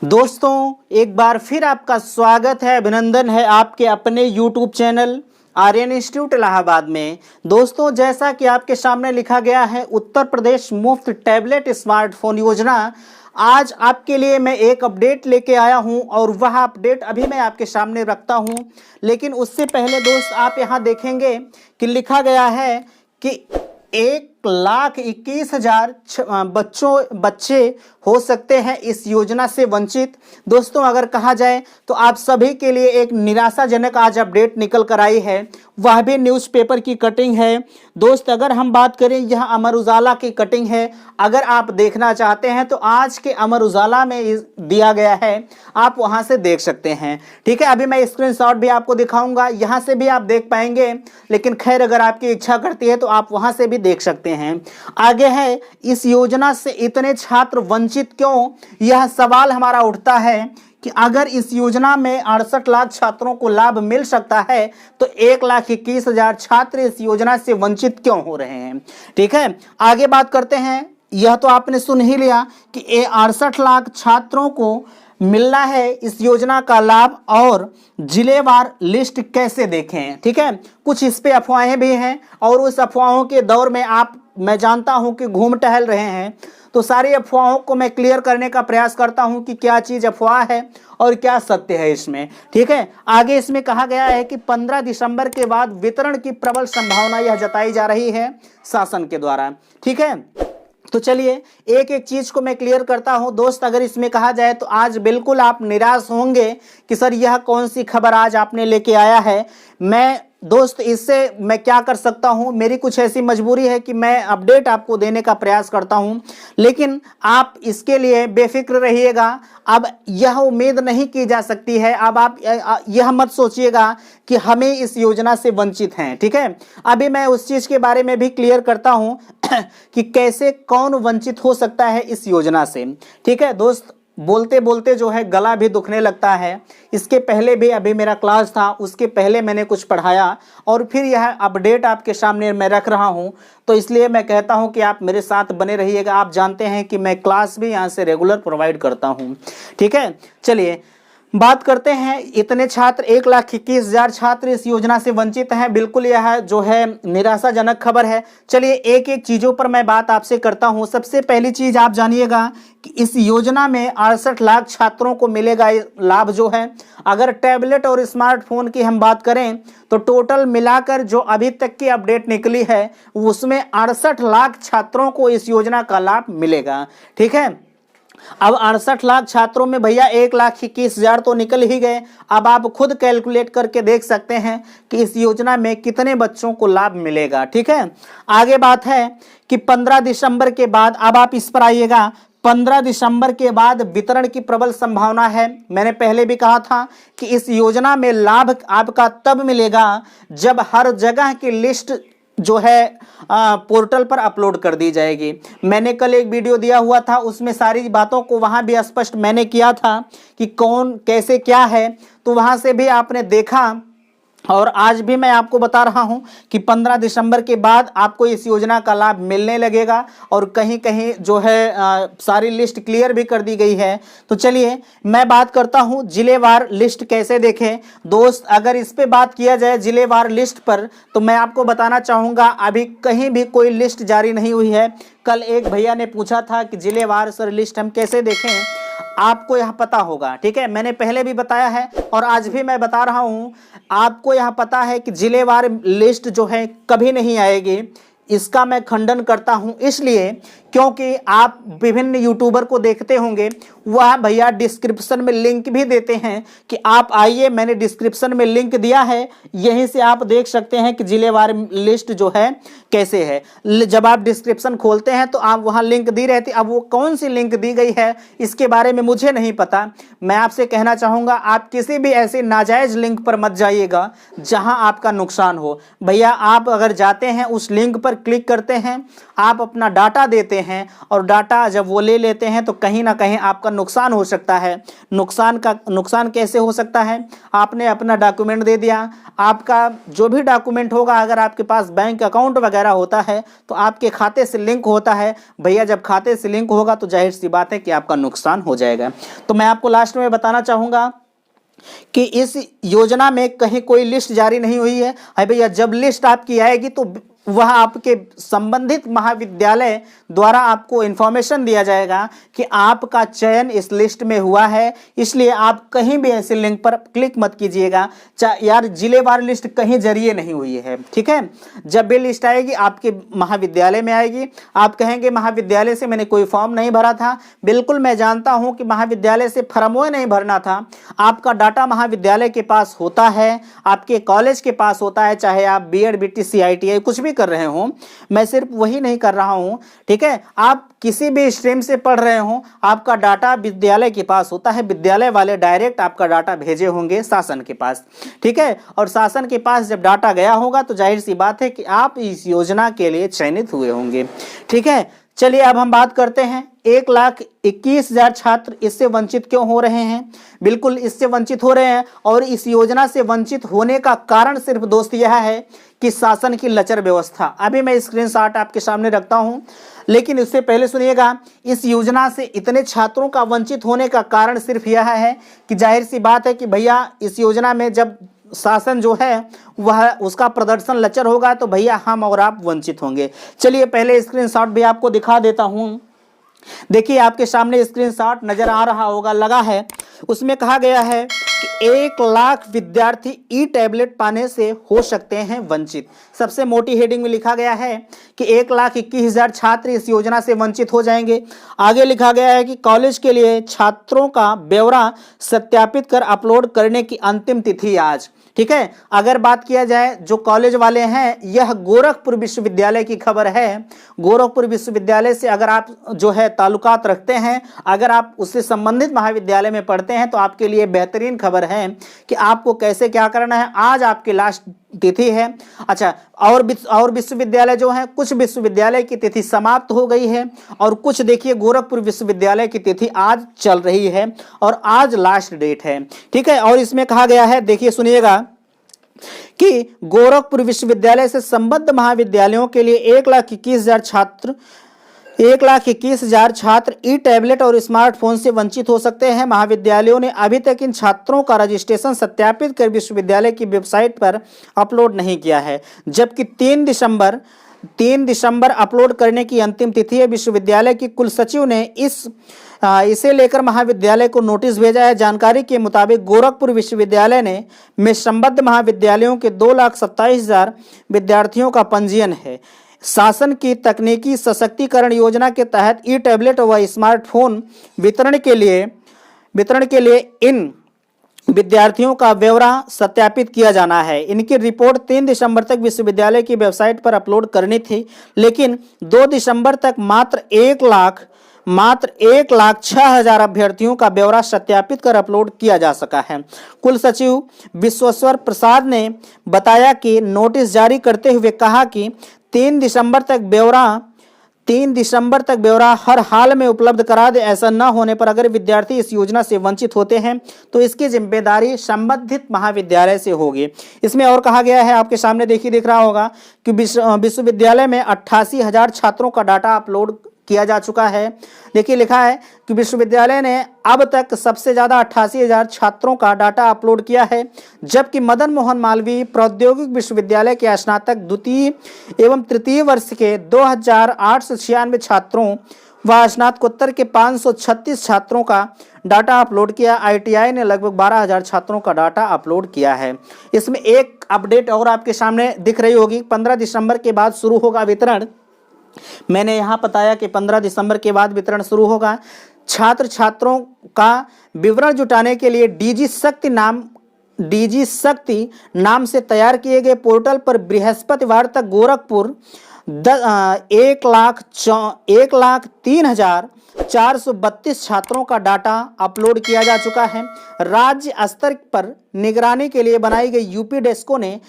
दोस्तों एक बार फिर आपका स्वागत है, अभिनंदन है आपके अपने YouTube channel Aryan Institute Allahabad में। दोस्तों जैसा कि आपके सामने लिखा गया है, उत्तर प्रदेश मुफ्त टैबलेट स्मार्टफोन योजना, आज आपके लिए मैं एक अपडेट लेके आया हूं और वह अपडेट अभी मैं आपके सामने रखता हूं। लेकिन उससे पहले दोस्त आप यहां देखेंगे कि लिखा गया है कि 1,21,000 बच्चे हो सकते हैं इस योजना से वंचित। दोस्तों अगर कहा जाए तो आप सभी के लिए एक निराशाजनक आज अपडेट निकल कर आई है, वह भी न्यूज़पेपर की कटिंग है। दोस्त अगर हम बात करें, यह अमर उजाला की कटिंग है। अगर आप देखना चाहते हैं तो आज के अमर उजाला में दिया गया है, आप वहां से देख सकते हैं। ठीक है, अभी मैं स्क्रीनशॉट भी आपको दिखाऊंगा, यहां से भी आप देख पाएंगे। लेकिन खैर अगर आपकी इच्छा करती है तो आप वहां से भी देख सकते हैं। आगे है, इस योजना से इतने छात्र वंचित क्यों, यह सवाल हमारा उठता है कि अगर इस योजना में 68 लाख छात्रों को लाभ मिल सकता है तो 1,21,000 छात्र इस योजना से वंचित क्यों हो रहे हैं। ठीक है, आगे बात करते हैं। यह तो आपने सुन ही लिया कि 68 लाख छात्रों को मिलना है इस योजना का लाभ, और जिलेवार लिस्ट कैसे देखें। ठीक है, कुछ इस पे अफवाहें भी हैं और उस अफवाहों के दौर में मैं जानता हूं कि घूम टहल रहे हैं, तो सारी अफवाहों को मैं क्लियर करने का प्रयास करता हूं कि क्या चीज़ अफवाह है और क्या सत्य है इसमें। ठीक है, आगे इसमें कहा गया है कि 15 दिसंबर के बाद वितरण की प्रबल संभावना यह जताई जा रही है शासन के द्वारा। ठीक है, तो चलिए एक एक चीज को मैं क्लियर करता हूं। दोस्त अगर इसमें कहा जाए तो आज बिल्कुल आप निराश होंगे कि सर यह कौन सी खबर आज आपने लेके आया है। दोस्त इससे मैं क्या कर सकता हूं, मेरी कुछ ऐसी मजबूरी है कि मैं अपडेट आपको देने का प्रयास करता हूं, लेकिन आप इसके लिए बेफिक्र रहिएगा। अब यह उम्मीद नहीं की जा सकती है, अब आप यह मत सोचिएगा कि हमें इस योजना से वंचित हैं। ठीक है, अभी मैं उस चीज के बारे में भी क्लियर करता हूं कि कैसे कौन वंचित हो सकता है इस योजना से। ठीक है दोस्त, बोलते बोलते जो है गला भी दुखने लगता है। इसके पहले भी अभी मेरा क्लास था, उसके पहले मैंने कुछ पढ़ाया और फिर यह अपडेट आपके सामने मैं रख रहा हूं, तो इसलिए मैं कहता हूं कि आप मेरे साथ बने रहिएगा। आप जानते हैं कि मैं क्लास भी यहां से रेगुलर प्रोवाइड करता हूं। ठीक है, चलिए बात करते हैं। इतने छात्र 1,21,000 छात्र इस योजना से वंचित हैं, बिल्कुल यह जो है निराशाजनक खबर है। चलिए एक एक चीज़ों पर मैं बात आपसे करता हूं। सबसे पहली चीज़ आप जानिएगा कि इस योजना में 68 लाख छात्रों को मिलेगा लाभ जो है। अगर टैबलेट और स्मार्टफोन की हम बात करें तो टोटल मिलाकर जो अभी तक की अपडेट निकली है उसमें 68 लाख छात्रों को इस योजना का लाभ मिलेगा। ठीक है, अब 68 लाख छात्रों में भैया 1,21,000 तो निकल ही गए। अब आप खुद कैलकुलेट करके देख सकते हैं कि इस योजना में कितने बच्चों को लाभ मिलेगा। ठीक है, आगे बात है कि 15 दिसंबर के बाद, अब आप इस पर आइएगा, 15 दिसंबर के बाद वितरण की प्रबल संभावना है। मैंने पहले भी कहा था कि इस योजना में लाभ आपका तब मिलेगा जब हर जगह की लिस्ट जो है पोर्टल पर अपलोड कर दी जाएगी। मैंने कल एक वीडियो दिया हुआ था, उसमें सारी बातों को वहां भी स्पष्ट मैंने किया था कि कौन कैसे क्या है, तो वहां से भी आपने देखा। और आज भी मैं आपको बता रहा हूं कि 15 दिसंबर के बाद आपको इस योजना का लाभ मिलने लगेगा और कहीं कहीं जो है सारी लिस्ट क्लियर भी कर दी गई है। तो चलिए मैं बात करता हूं जिलेवार लिस्ट कैसे देखें। दोस्त अगर इस पे बात किया जाए जिलेवार लिस्ट पर, तो मैं आपको बताना चाहूँगा अभी कहीं भी कोई लिस्ट जारी नहीं हुई है। कल एक भैया ने पूछा था कि जिलेवार सर लिस्ट हम कैसे देखें, आपको यह पता होगा। ठीक है, मैंने पहले भी बताया है और आज भी मैं बता रहा हूं, आपको यह पता है कि जिलेवार लिस्ट जो है कभी नहीं आएगी। इसका मैं खंडन करता हूं, इसलिए क्योंकि आप विभिन्न यूट्यूबर को देखते होंगे, वह भैया डिस्क्रिप्शन में लिंक भी देते हैं कि आप आइए, मैंने डिस्क्रिप्शन में लिंक दिया है, यहीं से आप देख सकते हैं कि जिलेवार लिस्ट जो है कैसे है। जब आप डिस्क्रिप्शन खोलते हैं तो आप वहां लिंक दी रहती, अब वो कौन सी लिंक दी गई है इसके बारे में मुझे नहीं पता। मैं आपसे कहना चाहूँगा आप किसी भी ऐसे नाजायज़ लिंक पर मत जाइएगा जहाँ आपका नुकसान हो। भैया आप अगर जाते हैं उस लिंक पर क्लिक करते हैं, आप अपना डाटा देते हैं और डाटा जब वो ले लेते हैं तो कहीं ना कहीं आपका नुकसान हो सकता है। नुकसान कैसे हो सकता है? आपने अपना डॉक्यूमेंट दे दिया, आपका जो भी डॉक्यूमेंट होगा, अगर आपके पास बैंक अकाउंट वगैरह होता है तो आपके खाते से लिंक होता है। भैया जब खाते से लिंक होगा तो जाहिर सी बात है कि आपका नुकसान हो जाएगा। तो मैं आपको लास्ट में बताना चाहूँगा कि इस योजना में कहीं कोई लिस्ट जारी नहीं हुई है। अरे भैया जब लिस्ट आपकी आएगी तो वह आपके संबंधित महाविद्यालय द्वारा आपको इन्फॉर्मेशन दिया जाएगा कि आपका चयन इस लिस्ट में हुआ है। इसलिए आप कहीं भी ऐसे लिंक पर क्लिक मत कीजिएगा। यार जिलेवार लिस्ट कहीं जरिए नहीं हुई है, ठीक है। जब भी लिस्ट आएगी आपके महाविद्यालय में आएगी, आप कहेंगे महाविद्यालय से मैंने कोई फॉर्म नहीं भरा था। बिल्कुल मैं जानता हूं कि महाविद्यालय से फॉर्म नहीं भरना था। आपका डाटा महाविद्यालय के पास होता है, आपके कॉलेज के पास होता है, चाहे आप बीएड बीटीसी आईटीआई कुछ भी कर रहे हो। मैं सिर्फ वही नहीं कर रहा हूं, ठीक है। आप किसी भी स्ट्रीम से पढ़ रहे हो, आपका डाटा विद्यालय के पास होता है। विद्यालय वाले डायरेक्ट आपका डाटा भेजे होंगे शासन के पास, ठीक है। और शासन के पास जब डाटा गया होगा तो जाहिर सी बात है कि आप इस योजना के लिए चयनित हुए होंगे, ठीक है। चलिए अब हम बात करते हैं 1,21,000 छात्र इससे वंचित क्यों हो रहे हैं। बिल्कुल इससे वंचित हो रहे हैं और इस योजना से वंचित होने का कारण सिर्फ दोस्त यह है कि शासन की लचर व्यवस्था। अभी मैं स्क्रीनशॉट आपके सामने रखता हूं, लेकिन इससे पहले सुनिएगा, इस योजना से इतने छात्रों का वंचित होने का कारण सिर्फ यह है कि जाहिर सी बात है कि भैया इस योजना में जब शासन जो है वह उसका प्रदर्शन लचर होगा तो भैया हम और आप वंचित होंगे। चलिए पहले स्क्रीनशॉट भी आपको दिखा देता हूं। देखिए आपके सामने स्क्रीनशॉट नजर आ रहा होगा, लगा है। उसमें कहा गया है कि 1 लाख विद्यार्थी ई टैबलेट पाने से हो सकते हैं वंचित। सबसे मोटी हेडिंग में लिखा गया है कि 1,21,000 छात्र इस योजना से वंचित हो जाएंगे। आगे लिखा गया है कि कॉलेज के लिए छात्रों का ब्यौरा सत्यापित कर अपलोड करने की अंतिम तिथि आज, ठीक है। अगर बात किया जाए जो कॉलेज वाले हैं, यह गोरखपुर विश्वविद्यालय की खबर है। गोरखपुर विश्वविद्यालय से अगर आप जो है ताल्लुकात रखते हैं, अगर आप उससे संबंधित महाविद्यालय में पढ़ते हैं तो आपके लिए बेहतरीन खबर है कि आपको कैसे क्या करना है। आज आपकी लास्ट तिथि है। अच्छा, और विश्वविद्यालय जो है, कुछ विश्वविद्यालय की तिथि समाप्त हो गई है और कुछ देखिए गोरखपुर विश्वविद्यालय की तिथि आज चल रही है और आज लास्ट डेट है, ठीक है। और इसमें कहा गया है, देखिए सुनिएगा, कि गोरखपुर विश्वविद्यालय से संबद्ध महाविद्यालयों के लिए 1,21,000 छात्र ई टैबलेट और स्मार्टफोन से वंचित हो सकते हैं। महाविद्यालयों ने अभी तक इन छात्रों का रजिस्ट्रेशन सत्यापित कर विश्वविद्यालय की वेबसाइट पर अपलोड नहीं किया है, जबकि 3 दिसंबर अपलोड करने की अंतिम तिथि है। विश्वविद्यालय की कुलसचिव ने इसे लेकर महाविद्यालय को नोटिस भेजा है। जानकारी के मुताबिक गोरखपुर विश्वविद्यालय में संबद्ध महाविद्यालयों के 2,27,000 विद्यार्थियों का पंजीयन है। शासन की तकनीकी सशक्तिकरण योजना के तहत ई टैबलेट व स्मार्टफोन वितरण के लिए इन विद्यार्थियों का ब्यौरा सत्यापित किया जाना है। इनकी रिपोर्ट 3 दिसंबर तक विश्वविद्यालय की वेबसाइट पर अपलोड करनी थी, लेकिन 2 दिसंबर तक मात्र 1,06,000 अभ्यर्थियों का ब्यौरा सत्यापित कर अपलोड किया जा सका है। कुलसचिव विश्वेश्वर प्रसाद ने बताया कि नोटिस जारी करते हुए कहा कि 3 दिसंबर तक ब्यौरा हर हाल में उपलब्ध करा दे। ऐसा न होने पर अगर विद्यार्थी इस योजना से वंचित होते हैं तो इसकी जिम्मेदारी संबंधित महाविद्यालय से होगी। इसमें और कहा गया है, आपके सामने देखिए दिख रहा होगा कि विश्वविद्यालय में 88,000 छात्रों का डाटा अपलोड किया जा चुका है। देखिए लिखा है कि विश्वविद्यालय ने अब तक सबसे ज्यादा 88,000 छात्रों का डाटा अपलोड किया है, जबकि मदन मोहन मालवीय प्रौद्योगिक विश्वविद्यालय के स्नातक द्वितीय एवं तृतीय वर्ष के 2,896 छात्रों व स्नातकोत्तर के 536 छात्रों का डाटा अपलोड किया। ITI ने लगभग 12,000 छात्रों का डाटा अपलोड किया है। इसमें एक अपडेट और आपके सामने दिख रही होगी, 15 दिसंबर के बाद शुरू होगा वितरण। मैंने यहाँ बताया कि 15 दिसंबर के बाद वितरण शुरू होगा। छात्रों का विवरण जुटाने के लिए DG शक्ति नाम से तैयार किए गए पोर्टल पर बृहस्पतिवार तक गोरखपुर 1,03,432 छात्रों का डाटा अपलोड किया जा चुका है। राज्य स्तर पर निगरानी के लिए बनाई गई यूपी डेस्को ने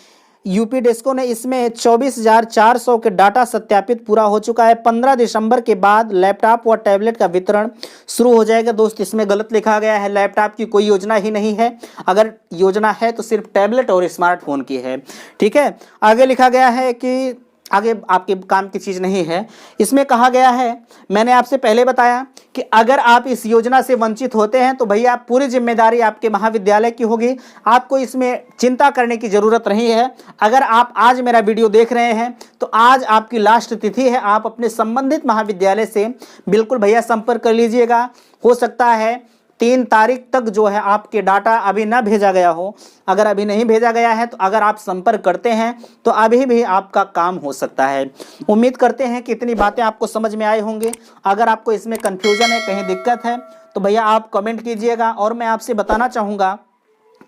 यूपी डेस्को ने इसमें 24,400 के डाटा सत्यापित पूरा हो चुका है। 15 दिसंबर के बाद लैपटॉप व टैबलेट का वितरण शुरू हो जाएगा। दोस्त इसमें गलत लिखा गया है, लैपटॉप की कोई योजना ही नहीं है। अगर योजना है तो सिर्फ टैबलेट और स्मार्टफोन की है। ठीक है, आगे लिखा गया है कि आगे आपके काम की चीज़ नहीं है। इसमें कहा गया है, मैंने आपसे पहले बताया कि अगर आप इस योजना से वंचित होते हैं तो भैया पूरी जिम्मेदारी आपके महाविद्यालय की होगी, आपको इसमें चिंता करने की ज़रूरत नहीं है। अगर आप आज मेरा वीडियो देख रहे हैं तो आज आपकी लास्ट तिथि है, आप अपने संबंधित महाविद्यालय से बिल्कुल भैया संपर्क कर लीजिएगा। हो सकता है 3 तारीख तक जो है आपके डाटा अभी ना भेजा गया हो। अगर अभी नहीं भेजा गया है तो अगर आप संपर्क करते हैं तो अभी भी आपका काम हो सकता है। उम्मीद करते हैं कि इतनी बातें आपको समझ में आए होंगे। अगर आपको इसमें कन्फ्यूजन है, कहीं दिक्कत है तो भैया आप कमेंट कीजिएगा। और मैं आपसे बताना चाहूँगा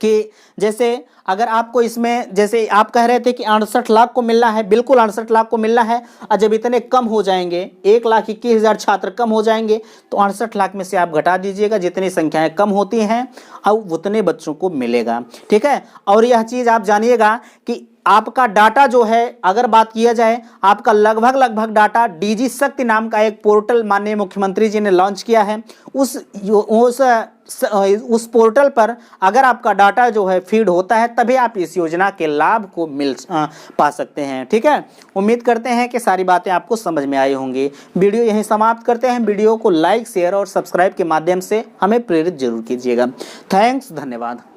कि जैसे अगर आपको इसमें, जैसे आप कह रहे थे कि 68 लाख को मिलना है, बिल्कुल 68 लाख को मिलना है। और जब इतने कम हो जाएंगे, 1,21,000 छात्र कम हो जाएंगे तो 68 लाख में से आप घटा दीजिएगा। जितनी संख्याएं कम होती हैं अब उतने बच्चों को मिलेगा। ठीक है, और यह चीज़ आप जानिएगा कि आपका डाटा जो है, अगर बात किया जाए, आपका लगभग डाटा डीजी शक्ति नाम का एक पोर्टल माननीय मुख्यमंत्री जी ने लॉन्च किया है। उस पोर्टल पर अगर आपका डाटा जो है फीड होता है तभी आप इस योजना के लाभ को पा सकते हैं। ठीक है, उम्मीद करते हैं कि सारी बातें आपको समझ में आई होंगी। वीडियो यहीं समाप्त करते हैं। वीडियो को लाइक, शेयर और सब्सक्राइब के माध्यम से हमें प्रेरित जरूर कीजिएगा। थैंक्स, धन्यवाद।